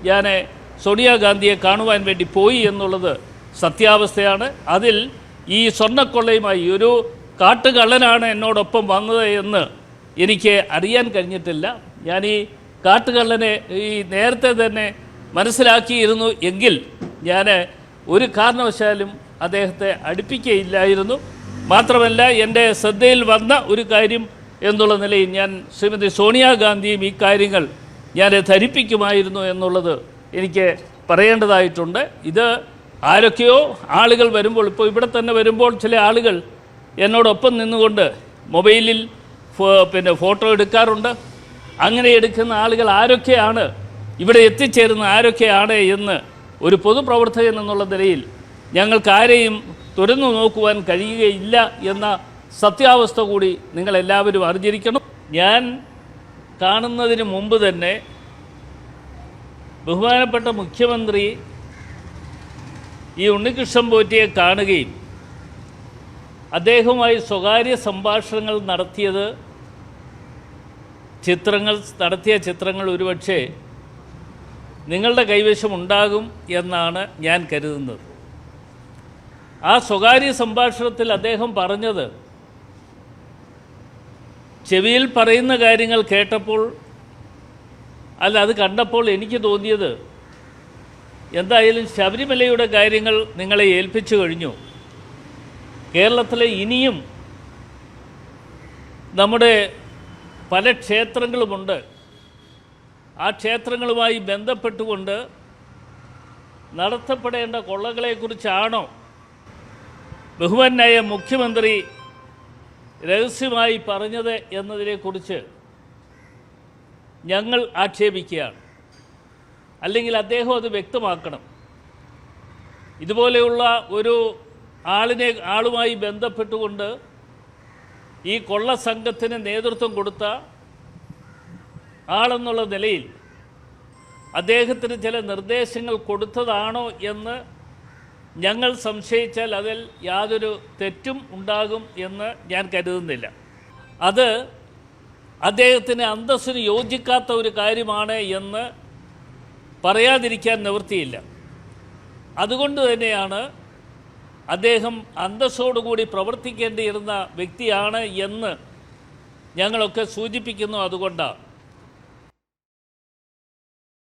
ഞാൻ സോണിയാഗാന്ധിയെ കാണുവാൻ വേണ്ടി പോയി എന്നുള്ളത് സത്യാവസ്ഥയാണ്. അതിൽ ഈ സ്വർണ്ണക്കൊള്ളയുമായി ഒരു കാട്ടുകള്ളനാണ് എന്നോടൊപ്പം വന്നത് എന്ന് എനിക്ക് അറിയാൻ കഴിഞ്ഞിട്ടില്ല. ഞാൻ ഈ കാട്ടുകള്ളനെ നേരത്തെ തന്നെ മനസ്സിലാക്കിയിരുന്നു എങ്കിൽ ഞാൻ ഒരു കാരണവശാലും അദ്ദേഹത്തെ അടുപ്പിക്കുകയില്ലായിരുന്നു. മാത്രമല്ല, എൻ്റെ ശ്രദ്ധയിൽ വന്ന ഒരു കാര്യം എന്നുള്ള നിലയിൽ ഞാൻ ശ്രീമതി സോണിയാഗാന്ധിയും ഈ കാര്യങ്ങൾ ഞാൻ ധരിപ്പിക്കുമായിരുന്നു എന്നുള്ളത് എനിക്ക് പറയേണ്ടതായിട്ടുണ്ട്. ഇത് ആരൊക്കെയോ ആളുകൾ വരുമ്പോൾ, ഇപ്പോൾ ഇവിടെ തന്നെ വരുമ്പോൾ ചില ആളുകൾ എന്നോടൊപ്പം നിന്നുകൊണ്ട് മൊബൈലിൽ ഫോട്ടോ എടുക്കാറുണ്ട്. അങ്ങനെ എടുക്കുന്ന ആളുകൾ ആരൊക്കെയാണ്, ഇവിടെ എത്തിച്ചേരുന്ന ആരൊക്കെയാണ് എന്ന് ഒരു പൊതുപ്രവർത്തകൻ എന്നുള്ള നിലയിൽ ഞങ്ങൾക്ക് ആരെയും തുറന്നു നോക്കുവാൻ കഴിയുകയില്ല എന്ന സത്യാവസ്ഥ കൂടി നിങ്ങളെല്ലാവരും അറിഞ്ഞിരിക്കണം. ഞാൻ കാണുന്നതിന് മുമ്പ് തന്നെ ബഹുമാനപ്പെട്ട മുഖ്യമന്ത്രി ഈ ഉണ്ണികൃഷ്ണൻ പോറ്റിയെ കാണുകയും അദ്ദേഹവുമായി സ്വകാര്യ സംഭാഷണങ്ങൾ നടത്തിയ ചിത്രങ്ങൾ ഒരുപക്ഷെ നിങ്ങളുടെ കൈവശം ഉണ്ടാകും എന്നാണ് ഞാൻ കരുതുന്നത്. ആ സ്വകാര്യ സംഭാഷണത്തിൽ അദ്ദേഹം പറഞ്ഞത്, ചെവിയിൽ പറയുന്ന കാര്യങ്ങൾ കേട്ടപ്പോൾ അത് കണ്ടപ്പോൾ എനിക്ക് തോന്നിയത്, എന്തായാലും ശബരിമലയുടെ കാര്യങ്ങൾ നിങ്ങളെ ഏൽപ്പിച്ചു കഴിഞ്ഞു. കേരളത്തിലെ ഇനിയും നമ്മുടെ പല ക്ഷേത്രങ്ങളുമുണ്ട്. ആ ക്ഷേത്രങ്ങളുമായി ബന്ധപ്പെട്ടുകൊണ്ട് നടത്തപ്പെടേണ്ട കൊള്ളകളെക്കുറിച്ചാണോ ബഹുമാന്യായ മുഖ്യമന്ത്രി രഹസ്യമായി പറഞ്ഞത് എന്നതിനെക്കുറിച്ച് ഞങ്ങൾ ആക്ഷേപിക്കുകയാണ്. അല്ലെങ്കിൽ അദ്ദേഹം അത് വ്യക്തമാക്കണം. ഇതുപോലെയുള്ള ഒരു ആളുമായി ബന്ധപ്പെട്ടുകൊണ്ട് ഈ കൊള്ള സംഘത്തിന് നേതൃത്വം കൊടുത്ത ആളെന്നുള്ള നിലയിൽ അദ്ദേഹത്തിന് ചില നിർദ്ദേശങ്ങൾ കൊടുത്തതാണോ എന്ന് ഞങ്ങൾ സംശയിച്ചാൽ അതിൽ യാതൊരു തെറ്റും ഉണ്ടാകും എന്ന് ഞാൻ കരുതുന്നില്ല. അത് അദ്ദേഹത്തിന് അന്തസ്സിന് യോജിക്കാത്ത ഒരു കാര്യമാണ് എന്ന് പറയാതിരിക്കാൻ നിവൃത്തിയില്ല. അതുകൊണ്ട് തന്നെയാണ് അദ്ദേഹം അന്തസ്സോടുകൂടി പ്രവർത്തിക്കേണ്ടിയിരുന്ന വ്യക്തിയാണ് എന്ന് ഞങ്ങളൊക്കെ സൂചിപ്പിക്കുന്നു. അതുകൊണ്ടാണ്